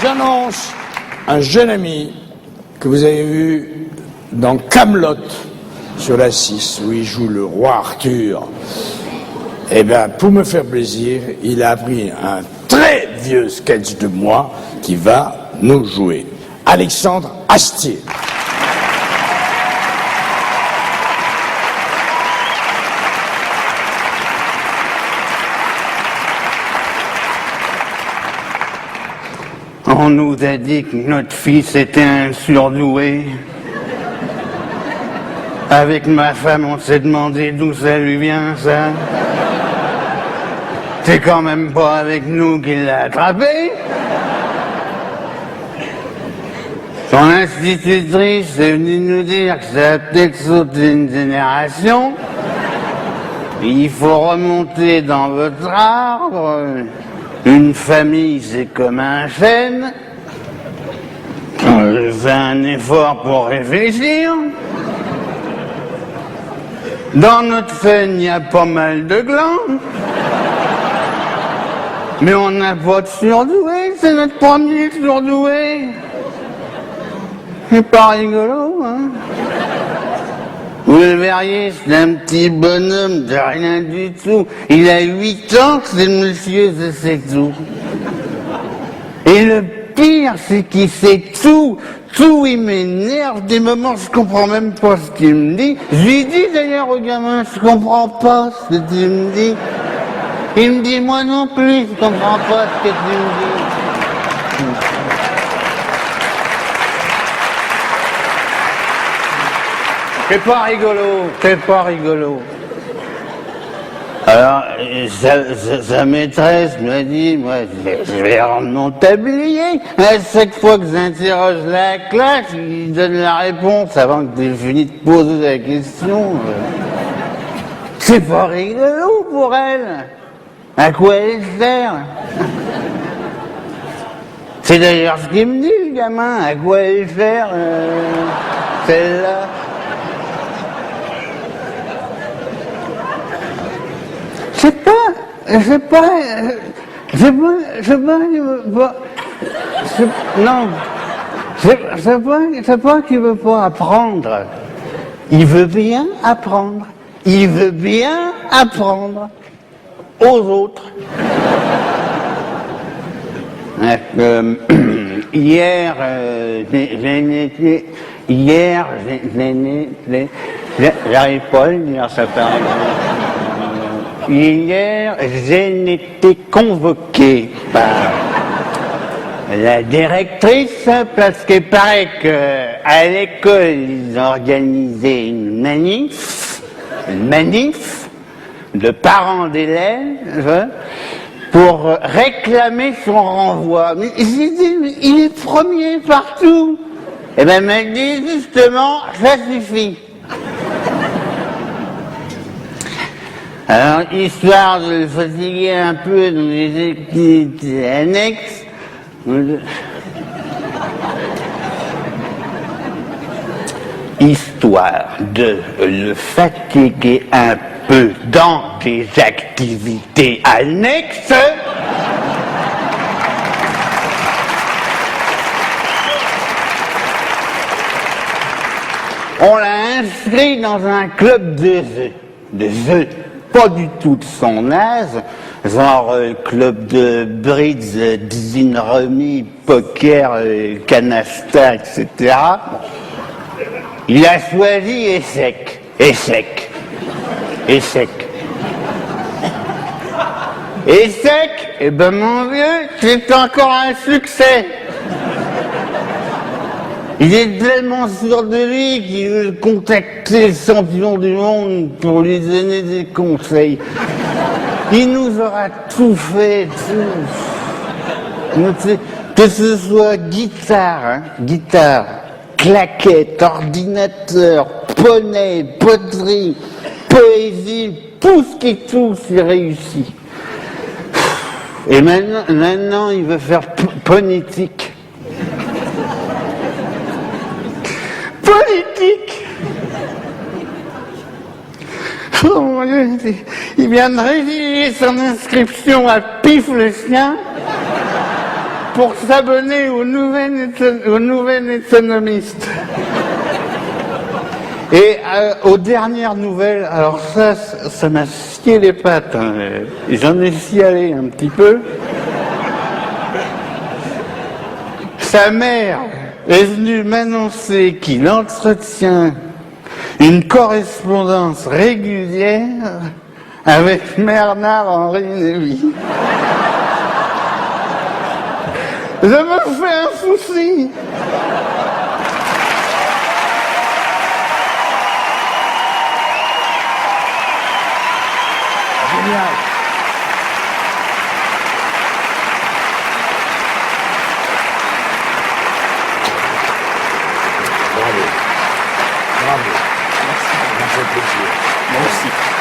J'annonce un jeune ami que vous avez vu dans Kaamelott sur la 6, où il joue le roi Arthur. Eh bien, pour me faire plaisir, il a appris un très vieux sketch de moi qui va nous jouer. Alexandre Astier. On nous a dit que notre fils était un surdoué. Avec ma femme, on s'est demandé d'où ça lui vient, ça. C'est quand même pas avec nous qu'il l'a attrapé. Son institutrice est venue nous dire que ça a peut-être sauté une génération. Il faut remonter dans votre arbre. Une famille, c'est comme un chêne. Je fais un effort pour réfléchir. Dans notre chêne, il y a pas mal de glands. Mais on n'a pas de surdoué, c'est notre premier surdoué. C'est pas rigolo, hein? Vous le verriez, c'est un petit bonhomme de rien du tout. Il a 8 ans, c'est monsieur, je sais tout. Et le pire, c'est qu'il sait tout. Tout, il m'énerve. Des moments, je comprends même pas ce qu'il me dit. Je lui dis d'ailleurs au gamin, je comprends pas ce que tu me dis. Il me dit, moi non plus, je comprends pas ce que tu me dis. C'est pas rigolo, c'est pas rigolo. Alors, sa maîtresse m'a dit, moi, je vais rendre mon tablier. À chaque fois que j'interroge la classe, il donne la réponse avant que tu finis de poser la question. C'est pas rigolo pour elle. À quoi elle sert? C'est d'ailleurs ce qu'il me dit, le gamin. À quoi elle sert, celle-là? C'est pas qu'il veut pas apprendre. Il veut bien apprendre. Il veut bien apprendre aux autres. Hier, j'arrive pas à le dire, ça paraît. Hier, j'ai été convoqué par la directrice parce qu'il paraît qu'à l'école, ils ont organisé une manif de parents d'élèves pour réclamer son renvoi. Mais j'ai dit, mais il est premier partout. Eh bien, elle m'a dit justement, ça suffit. Alors, histoire de le fatiguer un peu dans les activités annexes, histoire de le fatiguer un peu dans des activités annexes, on l'a inscrit dans un club de jeux. Pas du tout de son âge, genre club de bridge, design remis, poker, canasta, etc. Il a choisi échec. Échec, eh ben mon vieux, c'est encore un succès. Il est tellement sûr de lui qu'il veut contacter le champion du monde pour lui donner des conseils. Il nous aura tout fait, tout. Que ce soit guitare, claquette, ordinateur, poney, poterie, poésie, tout ce qui touche, c'est réussi. Et maintenant, il veut faire politique. Politique. Oh mon Dieu, il vient de résilier son inscription à Pif le chien pour s'abonner au nouvel économiste. Et aux dernières nouvelles, alors ça m'a scié les pattes, hein. J'en ai scialé un petit peu. Sa mère est venue m'annoncer qu'il entretient une correspondance régulière avec Bernard-Henri Lévy. Je me fais un souci. Génial. Bravo. Bravo. Merci. Ça m'a fait plaisir. Moi aussi.